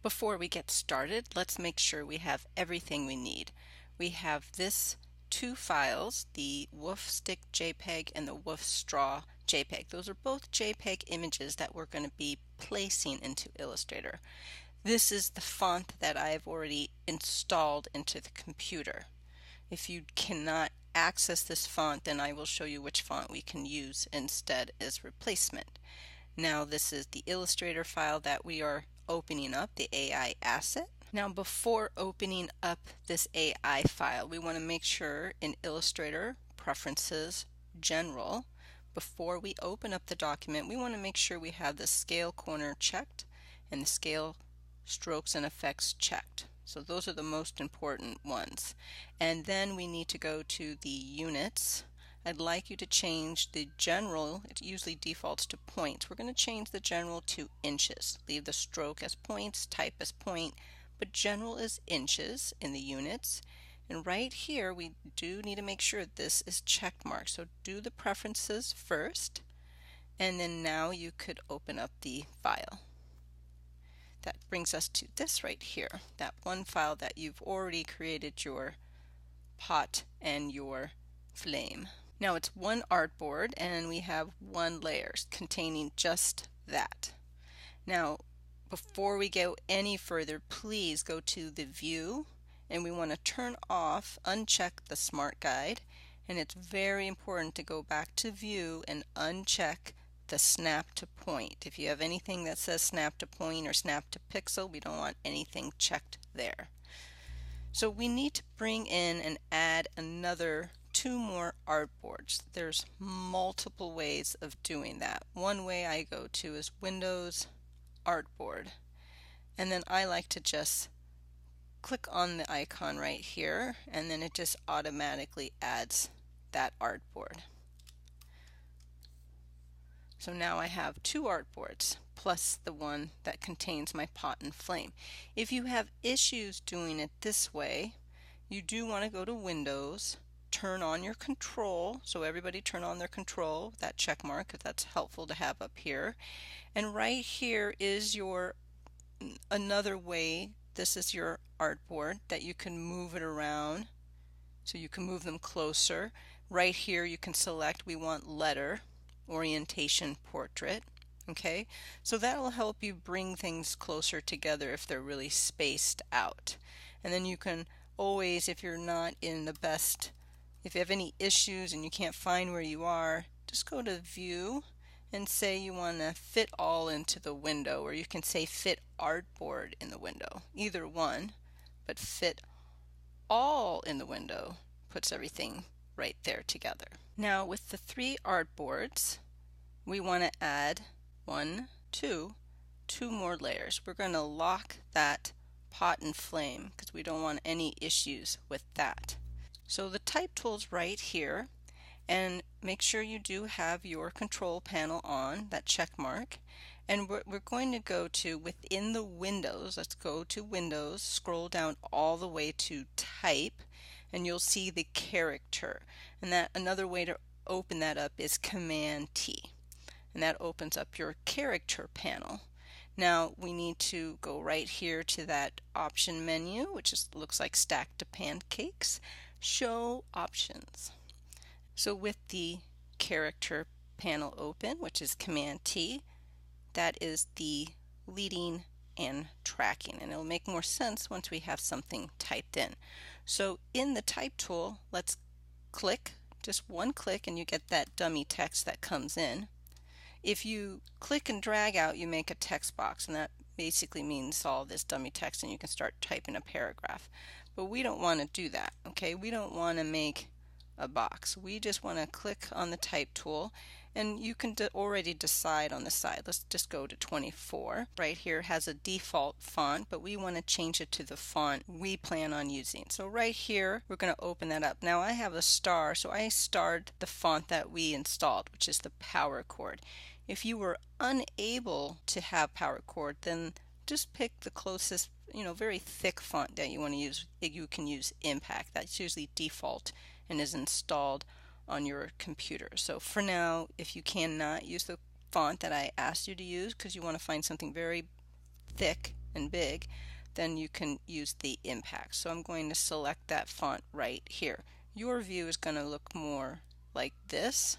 Before we get started, let's make sure we have everything we need. We have this two files, the Woof Stick JPEG and the Woof Straw JPEG. Those are both JPEG images that we're going to be placing into Illustrator. This is the font that I've already installed into the computer. If you cannot access this font, then I will show you which font we can use instead as replacement. Now this is the Illustrator file that we are opening up, the AI asset. Now before opening up this AI file, we want to make sure in Illustrator, Preferences, General, before we open up the document, we want to make sure we have the scale corner checked and the scale strokes and effects checked. So those are the most important ones. And then we need to go to the units. I'd like you to change the general, it usually defaults to points. We're going to change the general to inches. Leave the stroke as points, type as point, but general is inches in the units. And right here we do need to make sure this is check marked. So do the preferences first, and then now you could open up the file. That brings us to this right here, that one file that you've already created your pot and your flame. Now it's one artboard and we have one layer containing just that. Now before we go any further, please go to the view and we want to turn off, uncheck the Smart Guide, and it's very important to go back to view and uncheck the snap to point. If you have anything that says snap to point or snap to pixel, we don't want anything checked there. So we need to bring in and add another two more artboards. There's multiple ways of doing that. One way I go to is Windows, Artboard, and then I like to just click on the icon right here, and then it just automatically adds that artboard. So now I have two artboards plus the one that contains my pot and flame. If you have issues doing it this way, you do want to go to Windows, turn on your control, so everybody turn on their control, that check mark, if that's helpful to have up here. And right here is your another way, this is your artboard that you can move it around, so you can move them closer. Right here you can select we want letter, orientation, portrait. Okay, so that will help you bring things closer together if they're really spaced out. And then you can always, if you're not in the best, if you have any issues and you can't find where you are, just go to view and say you want to fit all into the window, or you can say fit artboard in the window. Either one, but fit all in the window puts everything right there together. Now with the three artboards, we want to add two more layers. We're going to lock that pot and flame because we don't want any issues with that. So the type tool's right here, and make sure you do have your control panel on, that check mark, and we're going to go to within the windows. Let's go to Windows, scroll down all the way to type, and you'll see the character, and that another way to open that up is Command T, and that opens up your character panel. Now we need to go right here to that option menu, which looks like stacked to pancakes, show options. So with the character panel open, which is Command T, that is the leading and tracking, and it'll make more sense once we have something typed in. So in the type tool, let's click, just one click, and you get that dummy text that comes in. If you click and drag out, you make a text box, and that basically means all this dummy text and you can start typing a paragraph. But we don't want to do that, okay? We don't want to make a box. We just want to click on the type tool, and you can already decide on the side. Let's just go to 24. Right here has a default font, but we want to change it to the font we plan on using. So right here we're going to open that up. Now I have a star, so I starred the font that we installed, which is the Power Chord. If you were unable to have Power Chord, then just pick the closest, very thick font that you want to use. You can use Impact. That's usually default and is installed on your computer. So for now, if you cannot use the font that I asked you to use because you want to find something very thick and big, then you can use the impact. So I'm going to select that font right here. Your view is going to look more like this,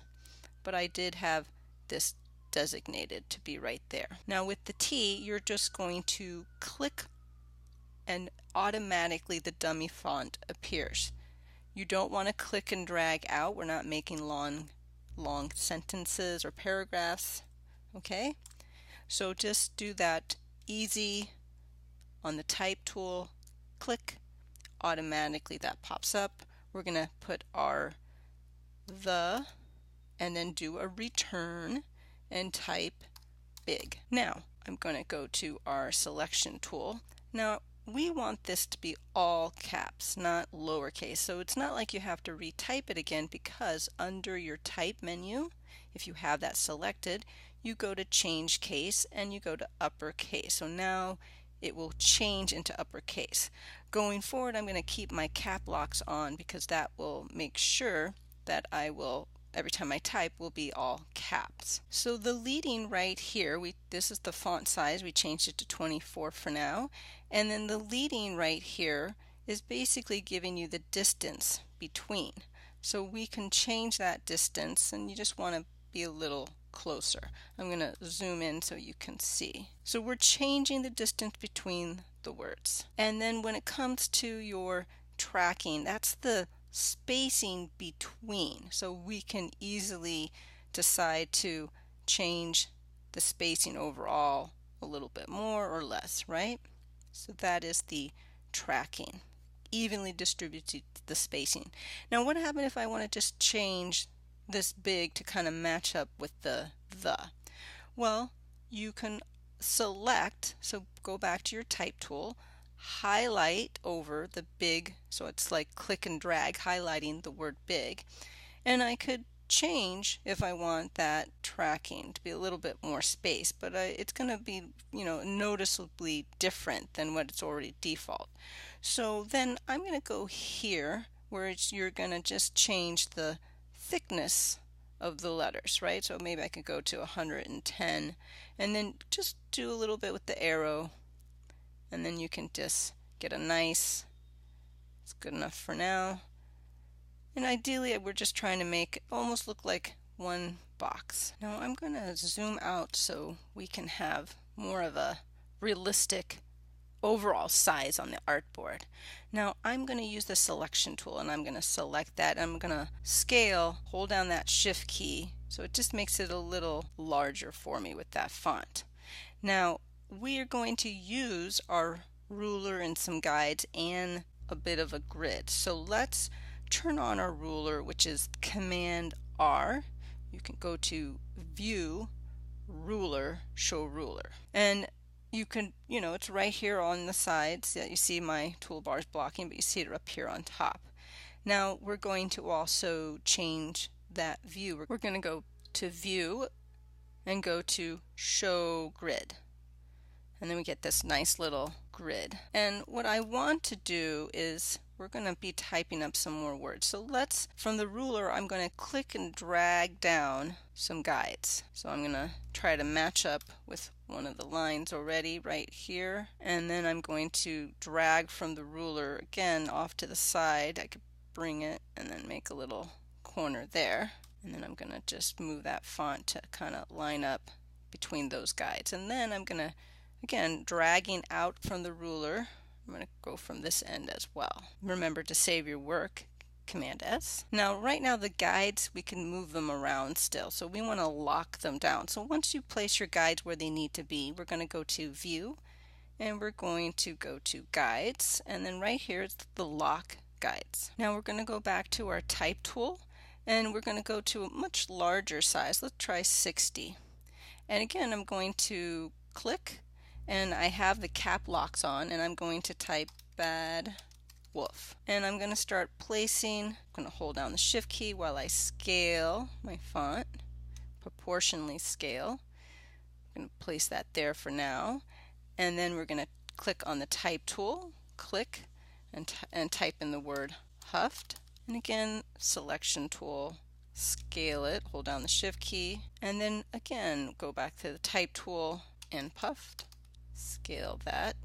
but I did have this designated to be right there. Now with the T, you're just going to click and automatically the dummy font appears. You don't want to click and drag out. We're not making long sentences or paragraphs. Okay? So just do that easy on the type tool, click, automatically that pops up. We're going to put our the and then do a return and type big. Now I'm going to go to our selection tool. Now we want this to be all caps, not lowercase. So it's not like you have to retype it again, because under your type menu, if you have that selected, you go to change case and you go to uppercase. So now it will change into uppercase. Going forward, I'm going to keep my cap locks on because that will make sure that I will, every time I type, will be all caps. So the leading right here, this is the font size. We changed it to 24 for now. And then the leading right here is basically giving you the distance between. So we can change that distance, and you just want to be a little closer. I'm going to zoom in so you can see. So we're changing the distance between the words. And then when it comes to your tracking, that's the spacing between. So we can easily decide to change the spacing overall a little bit more or less, right? So that is the tracking. Evenly distributed the spacing. Now what happens if I want to just change this big to kind of match up with the? Well, you can select, so go back to your type tool, highlight over the big, so it's like click and drag, highlighting the word big, and I could change if I want that tracking to be a little bit more space, but it's going to be, noticeably different than what it's already default. So then I'm going to go here where you're going to just change the thickness of the letters, right? So maybe I could go to 110 and then just do a little bit with the arrow, and then you can just get a nice, it's good enough for now. And ideally we're just trying to make it almost look like one box. Now I'm going to zoom out so we can have more of a realistic overall size on the artboard. Now I'm going to use the selection tool, and I'm going to select that. I'm going to scale, hold down that shift key, so it just makes it a little larger for me with that font. Now we are going to use our ruler and some guides and a bit of a grid. So let's turn on our ruler, which is Command R. You can go to View, Ruler, Show Ruler, and you can, it's right here on the sides. Yeah, you see my toolbar is blocking, but you see it up here on top. Now we're going to also change that view. We're going to go to View and go to Show Grid. And then we get this nice little grid. And what I want to do is we're going to be typing up some more words. So from the ruler, I'm going to click and drag down some guides. So I'm going to try to match up with one of the lines already right here. And then I'm going to drag from the ruler again off to the side. I could bring it and then make a little corner there. And then I'm going to just move that font to kind of line up between those guides. And then I'm going to, again, dragging out from the ruler, I'm going to go from this end as well. Remember to save your work, Command S. Now right now the guides, we can move them around still, so we want to lock them down. So once you place your guides where they need to be, we're going to go to View, and we're going to go to Guides, and then right here is the Lock Guides. Now we're going to go back to our Type tool, and we're going to go to a much larger size. Let's try 60. And again, I'm going to click, and I have the cap locks on, and I'm going to type bad wolf. And I'm going to start placing, I'm going to hold down the shift key while I scale my font, proportionally scale. I'm going to place that there for now. And then we're going to click on the type tool, click, and type in the word Huffed. And again, selection tool, scale it, hold down the shift key, and then again go back to the type tool and Puffed. Scale that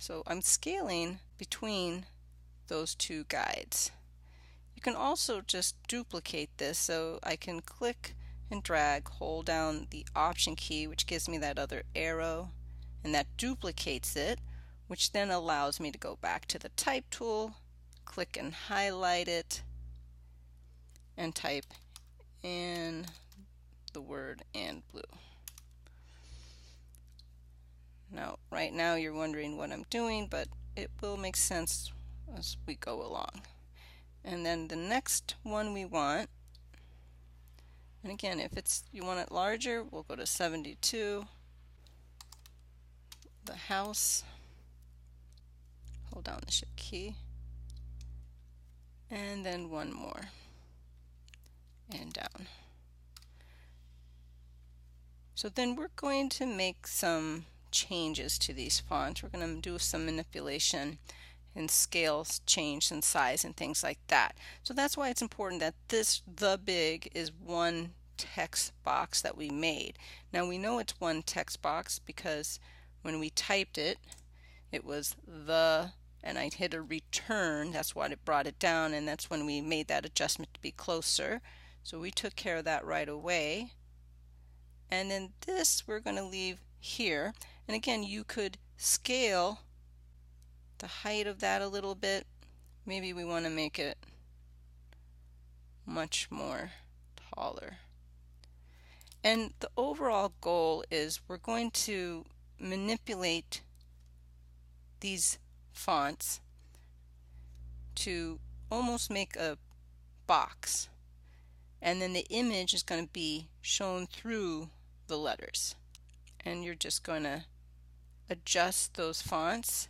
So I'm scaling between those two guides. You can also just duplicate this, so I can click and drag, hold down the Option key, which gives me that other arrow, and that duplicates it, which then allows me to go back to the Type tool, click and highlight it, and type in the word "and blue." Now, right now you're wondering what I'm doing, but it will make sense as we go along. And then the next one we want, and again, if you want it larger, we'll go to 72, the house, hold down the Shift key, and then one more, and down. So then we're going to make some changes to these fonts. We're going to do some manipulation and scales change and size and things like that. So that's why it's important that the big is one text box that we made. Now we know it's one text box because when we typed it, it was and I hit a return. That's why it brought it down, and that's when we made that adjustment to be closer. So we took care of that right away. And then this we're going to leave here. And again, you could scale the height of that a little bit. Maybe we want to make it much more taller. And the overall goal is we're going to manipulate these fonts to almost make a box. And then the image is going to be shown through the letters. And you're just going to adjust those fonts.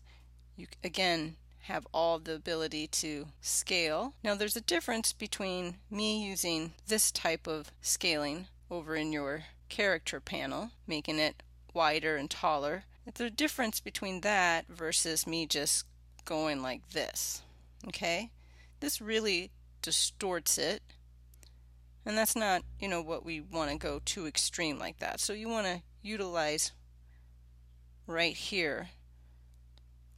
You again have all the ability to scale. Now there's a difference between me using this type of scaling over in your character panel, making it wider and taller. There's a difference between that versus me just going like this. Okay? This really distorts it. And that's not, what we want to go too extreme like that. So you want to utilize right here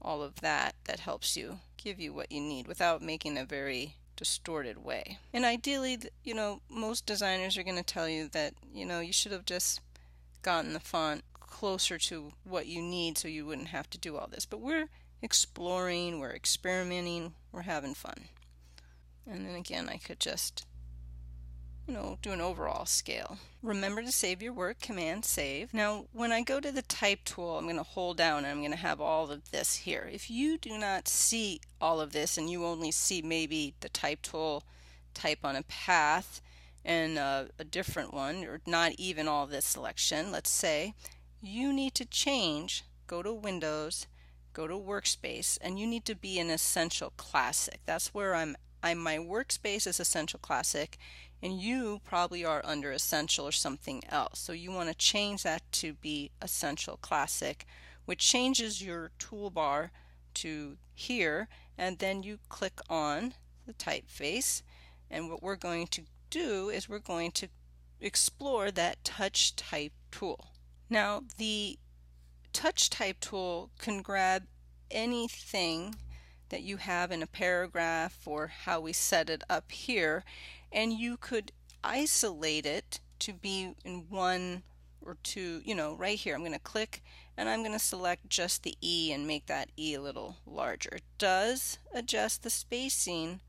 all of that helps you give you what you need without making a very distorted way. And ideally, most designers are going to tell you that, you should have just gotten the font closer to what you need so you wouldn't have to do all this. But we're exploring, we're experimenting, we're having fun. And then again, I could just do an overall scale. Remember to save your work, Command Save. Now when I go to the Type tool, I'm going to hold down and I'm going to have all of this here. If you do not see all of this and you only see maybe the Type tool, type on a path and a different one, or not even all this selection, let's say, you need to change, go to Windows, go to Workspace, and you need to be in Essential Classic. That's where my workspace is Essential Classic, and you probably are under Essential or something else. So you want to change that to be Essential Classic, which changes your toolbar to here, and then you click on the typeface, and what we're going to do is we're going to explore that Touch Type tool. Now the Touch Type tool can grab anything that you have in a paragraph or how we set it up here, and you could isolate it to be in one or two, right here. I'm going to click and I'm going to select just the E and make that E a little larger. It does adjust the spacing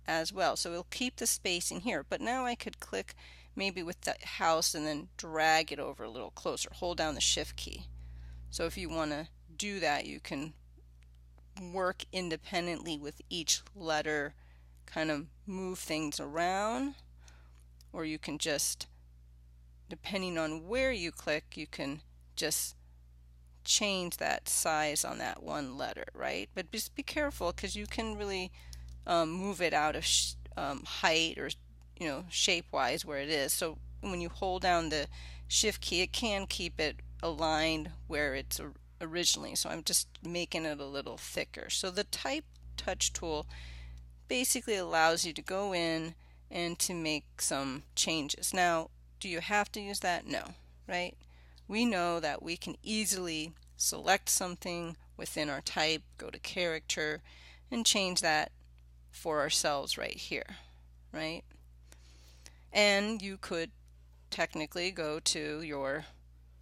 as well, so it'll keep the spacing here, but now I could click maybe with the house and then drag it over a little closer. Hold down the Shift key. So if you want to do that, you can work independently with each letter, kind of move things around, or you can just, depending on where you click, you can just change that size on that one letter, right? But just be careful because you can really move it out of height or shape wise where it is. So when you hold down the Shift key, it can keep it aligned where it's originally. So I'm just making it a little thicker. So the Type Touch tool basically allows you to go in and to make some changes. Now, do you have to use that? No, right? We know that we can easily select something within our type, go to character, and change that for ourselves right here, right? And you could technically go to your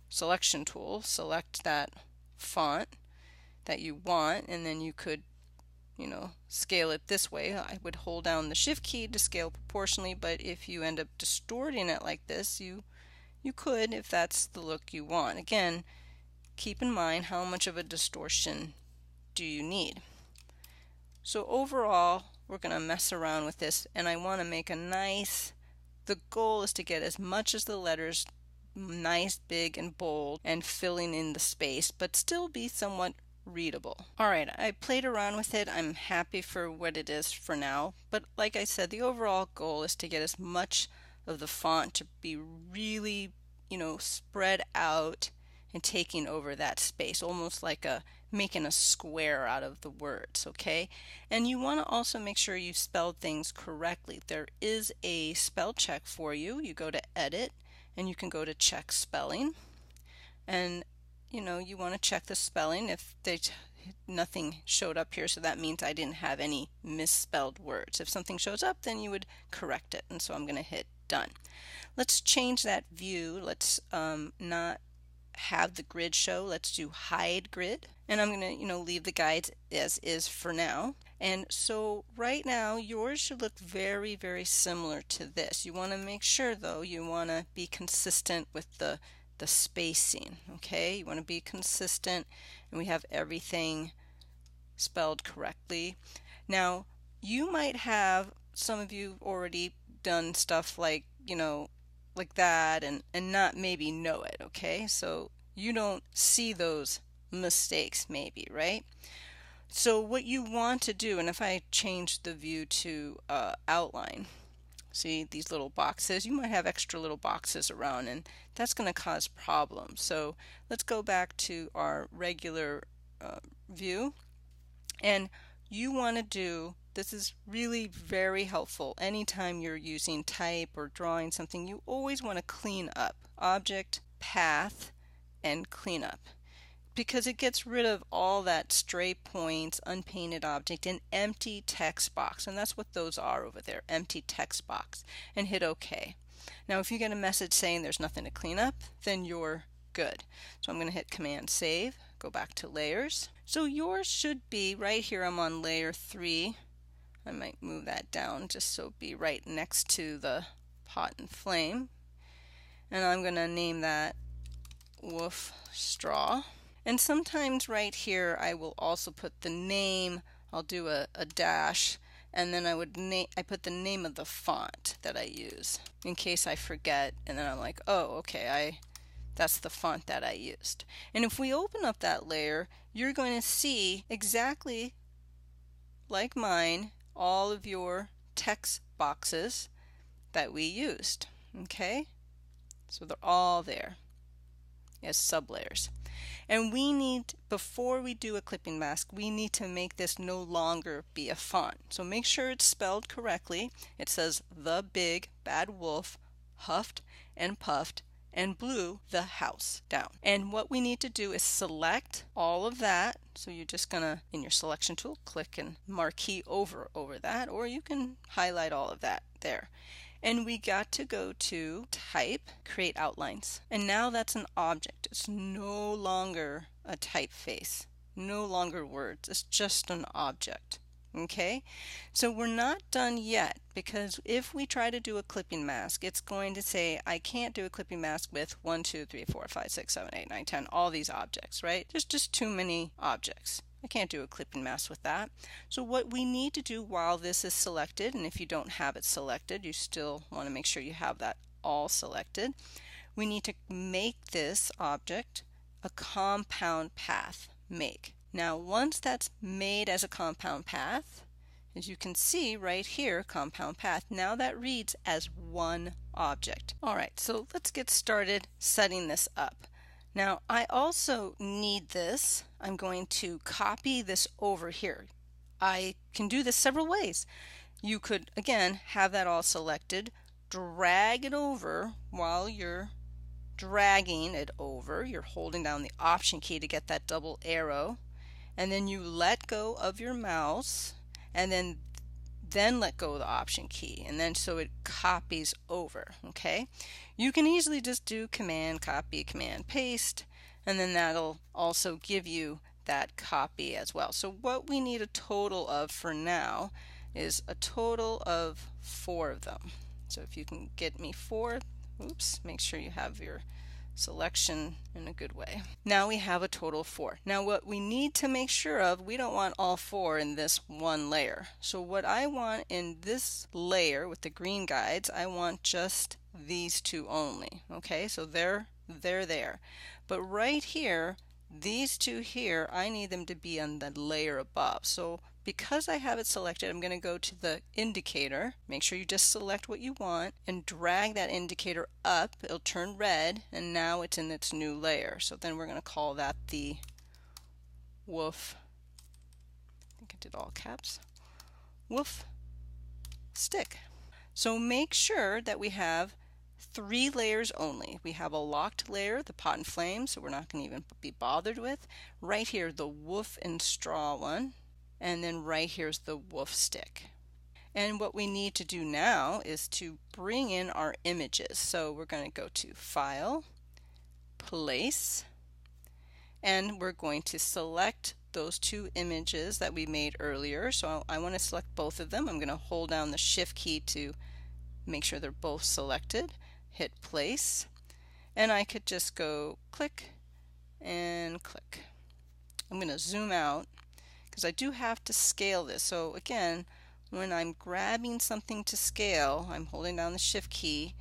selection tool, select that font that you want, and then you could, scale it this way. I would hold down the shift key to scale proportionally, but if you end up distorting it like this, you could, if that's the look you want. Again, keep in mind how much of a distortion do you need. So overall, we're going to mess around with this, and I want to make a nice, the goal is to get as much as the letters nice, big, and bold, and filling in the space, but still be somewhat readable. Alright, I played around with it. I'm happy for what it is for now, but like I said, the overall goal is to get as much of the font to be really, spread out and taking over that space, almost like making a square out of the words, okay? And you want to also make sure you spelled things correctly. There is a spell check for you. You go to Edit, and you can go to Check Spelling, and you want to check the spelling. If nothing showed up here, so that means I didn't have any misspelled words. If something shows up, then you would correct it, and so I'm going to hit Done. Let's change that view. Let's not have the grid show. Let's do hide grid, and I'm going to leave the guides as is for now. And so right now yours should look very, very similar to this. You want to make sure though, you want to be consistent with the spacing, okay? You want to be consistent, and we have everything spelled correctly. Now you might have, some of you already done stuff like like that and not maybe know it, okay? So you don't see those mistakes maybe, right? So what you want to do, and if I change the view to outline, see these little boxes, you might have extra little boxes around, and that's going to cause problems. So let's go back to our regular view, and you want to do, this is really very helpful anytime you're using type or drawing something, you always want to clean up. Object, path, and clean up, because it gets rid of all that stray points, unpainted object, and empty text box, and that's what those are over there, empty text box, and hit OK. Now if you get a message saying there's nothing to clean up, then you're good. So I'm going to hit Command Save, go back to layers. So yours should be right here. I'm on layer 3. I might move that down just so it'd be right next to the pot and flame, and I'm going to name that Woof Straw. And sometimes right here I will also put the name. I'll do a dash, and then I put the name of the font that I use in case I forget, and then I'm like, oh okay, that's the font that I used. And if we open up that layer, you're going to see exactly like mine all of your text boxes that we used, okay? So they're all there as sublayers. And we need, before we do a clipping mask, we need to make this no longer be a font. So make sure it's spelled correctly. It says The Big Bad Wolf Huffed and Puffed and Blew the House Down. And what we need to do is select all of that. So you're just gonna, in your selection tool, click and marquee over that, or you can highlight all of that there. And we got to go to Type, Create Outlines. And now that's an object. It's no longer a typeface, no longer words. It's just an object. Okay, so we're not done yet, because if we try to do a clipping mask, it's going to say I can't do a clipping mask with 1, 2, 3, 4, 5, 6, 7, 8, 9, 10, all these objects, right? There's just too many objects. I can't do a clipping mask with that. So what we need to do while this is selected, and if you don't have it selected, you still want to make sure you have that all selected, we need to make this object a compound path make. Now once that's made as a compound path, as you can see right here, compound path, now that reads as one object. Alright, so let's get started setting this up. Now I also need this. I'm going to copy this over here. I can do this several ways. You could, again, have that all selected, drag it over. While you're dragging it over, you're holding down the Option key to get that double arrow, and then you let go of your mouse, and then let go of the Option key, and then so it copies over. Okay, you can easily just do Command Copy, Command Paste, and then that'll also give you that copy as well. So what we need a total of for now is a total of 4 of them. So if you can get me 4, oops, make sure you have your selection in a good way. Now we have a total of 4. Now what we need to make sure of, we don't want all 4 in this one layer. So what I want in this layer with the green guides, I want just these 2 only. Okay, so they're there. But right here, these 2 here, I need them to be on the layer above. So because I have it selected, I'm going to go to the indicator. Make sure you just select what you want and drag that indicator up. It'll turn red, and now it's in its new layer. So then we're going to call that the woof, I think I did all caps, woof stick. So make sure that we have 3 layers only. We have a locked layer, the pot and flame, so we're not going to even be bothered with. Right here, the woof and straw one. And then right here's the woof stick. And what we need to do now is to bring in our images. So we're going to go to File, Place, and we're going to select those 2 images that we made earlier. So I want to select both of them. I'm going to hold down the Shift key to make sure they're both selected. Hit Place, and I could just go click and click. I'm going to zoom out because I do have to scale this. So again, when I'm grabbing something to scale, I'm holding down the Shift key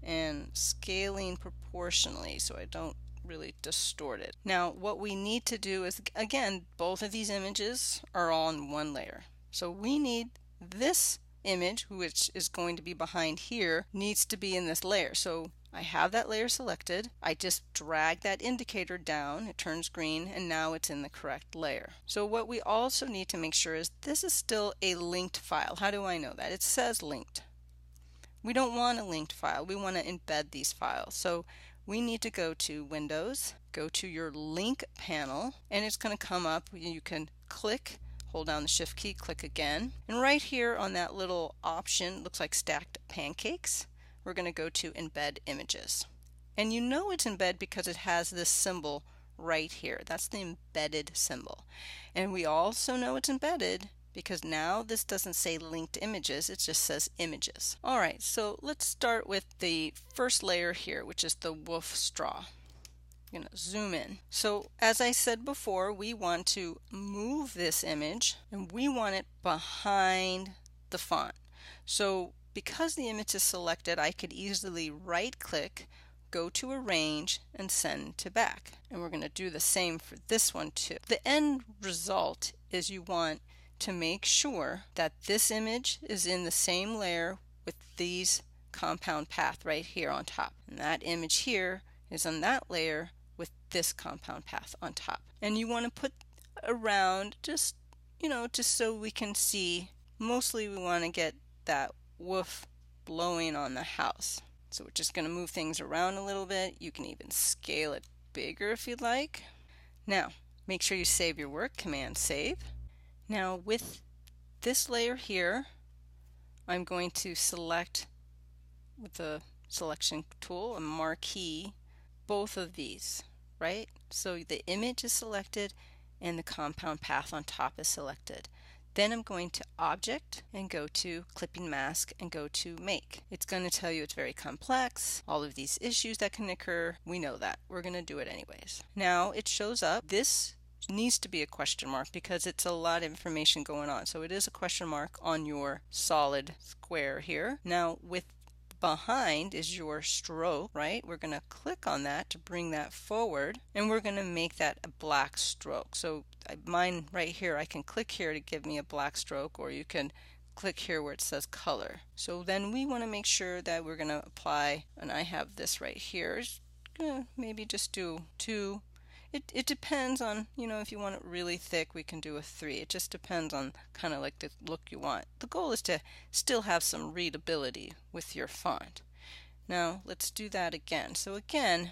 and scaling proportionally so I don't really distort it. Now what we need to do is, again, both of these images are all in one layer. So we need this image, which is going to be behind here, needs to be in this layer. So I have that layer selected. I just drag that indicator down, it turns green, and now it's in the correct layer. So what we also need to make sure is this is still a linked file. How do I know that? It says linked. We don't want a linked file. We want to embed these files. So we need to go to Windows, go to your link panel, and it's going to come up. You can click, hold down the Shift key, click again, and right here on that little option, looks like stacked pancakes, we're going to go to Embed Images. And you know it's embed because it has this symbol right here. That's the embedded symbol. And we also know it's embedded because now this doesn't say linked images, it just says images. Alright, so let's start with the first layer here, which is the woof straw. I'm going to zoom in. So as I said before, we want to move this image and we want it behind the font. So because the image is selected, I could easily right click, go to Arrange, and Send to Back. And we're going to do the same for this one too. The end result is you want to make sure that this image is in the same layer with these compound path right here on top. And that image here is on that layer with this compound path on top. And you want to put around just, just so we can see. Mostly we want to get that woof blowing on the house. So we're just going to move things around a little bit. You can even scale it bigger if you'd like. Now, make sure you save your work, Command Save. Now with this layer here, I'm going to select with the selection tool, a marquee, both of these, right? So the image is selected and the compound path on top is selected. Then I'm going to Object and go to Clipping Mask and go to Make. It's going to tell you it's very complex, all of these issues that can occur. We know that. We're going to do it anyways. Now it shows up. This needs to be a question mark because it's a lot of information going on. So it is a question mark on your solid square here. Now with behind is your stroke, right? We're going to click on that to bring that forward, and we're going to make that a black stroke. So mine right here, I can click here to give me a black stroke, or you can click here where it says color. So then we want to make sure that we're going to apply, and I have this right here. Maybe just do 2. It depends on, if you want it really thick, we can do a 3. It just depends on kind of like the look you want. The goal is to still have some readability with your font. Now let's do that again. So again,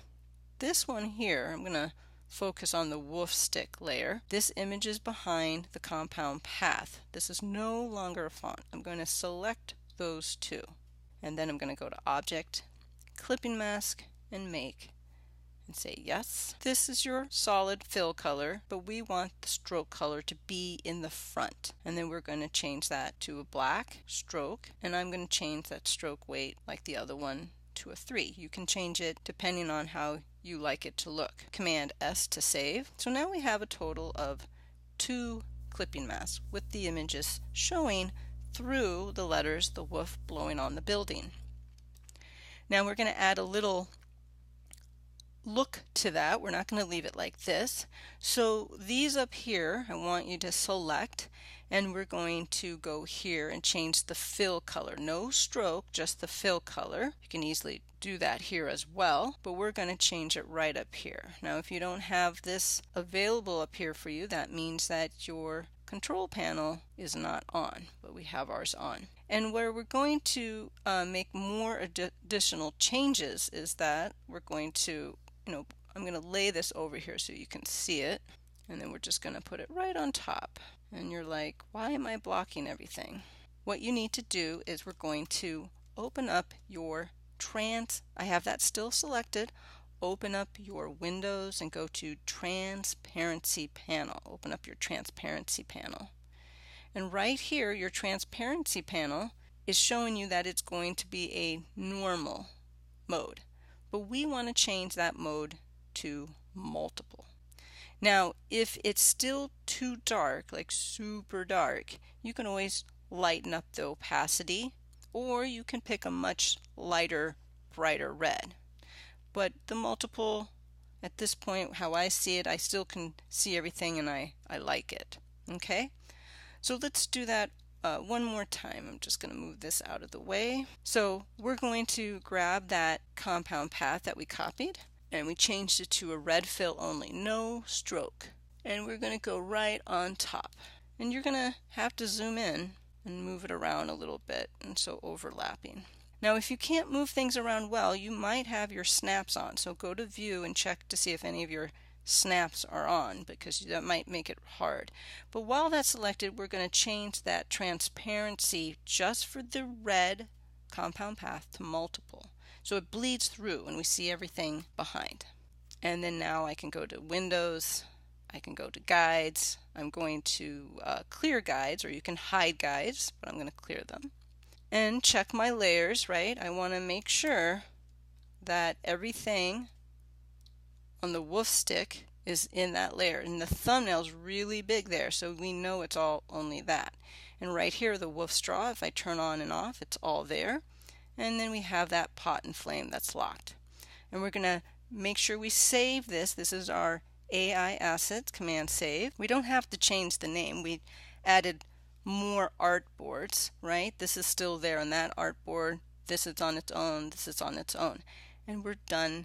this one here, I'm going to focus on the woof stick layer. This image is behind the compound path. This is no longer a font. I'm going to select those two, and then I'm going to go to Object, Clipping Mask, and Make, and say yes. This is your solid fill color, but we want the stroke color to be in the front. And then we're going to change that to a black stroke, and I'm going to change that stroke weight like the other one to a 3. You can change it depending on how you like it to look. Command S to save. So now we have a total of 2 clipping masks with the images showing through the letters, the woof blowing on the building. Now we're going to add a little look to that. We're not going to leave it like this. So these up here, I want you to select, and we're going to go here and change the fill color. No stroke, just the fill color. You can easily do that here as well, but we're going to change it right up here. Now if you don't have this available up here for you, that means that your control panel is not on, but we have ours on. And where we're going to make more additional changes is that we're going to, I'm going to lay this over here so you can see it, and then we're just going to put it right on top. And you're like, why am I blocking everything? What you need to do is we're going to open up your I have that still selected. Open up your windows and go to Transparency Panel. Open up your Transparency Panel. And right here, your Transparency Panel is showing you that it's going to be a normal mode. But we want to change that mode to multiple. Now, if it's still too dark, like super dark, you can always lighten up the opacity, or you can pick a much lighter, brighter red. But the multiple, at this point, how I see it, I still can see everything and I like it. Okay? So let's do that one more time. I'm just going to move this out of the way. So we're going to grab that compound path that we copied, and we changed it to a red fill only, no stroke. And we're going to go right on top. And you're going to have to zoom in and move it around a little bit, and so overlapping. Now if you can't move things around well, you might have your snaps on, so go to View and check to see if any of your snaps are on, because that might make it hard. But while that's selected, we're going to change that transparency just for the red compound path to multiple, so it bleeds through and we see everything behind. And then now I can go to Windows, I can go to Guides. I'm going to clear guides, or you can hide guides, but I'm going to clear them. And check my layers, right? I want to make sure that everything on the woof stick is in that layer. And the thumbnail's really big there, so we know it's all only that. And right here, the woof straw, if I turn on and off, it's all there. And then we have that pot and flame that's locked. And we're going to make sure we save this. This is our AI assets, Command Save. We don't have to change the name. We added more artboards, right? This is still there on that artboard. This is on its own. This is on its own. And we're done